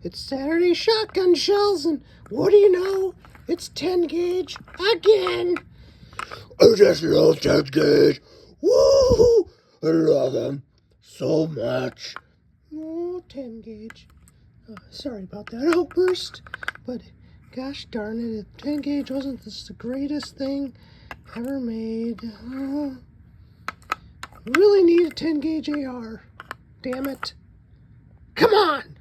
It's Saturday shotgun shells, and what do you know? It's 10 gauge again. I just love 10 gauge. Woo! I love them so much. Oh, 10 gauge. Sorry about that outburst, but gosh darn it, if 10 gauge wasn't the greatest thing ever made. Really need a 10 gauge AR. Damn it. Come on!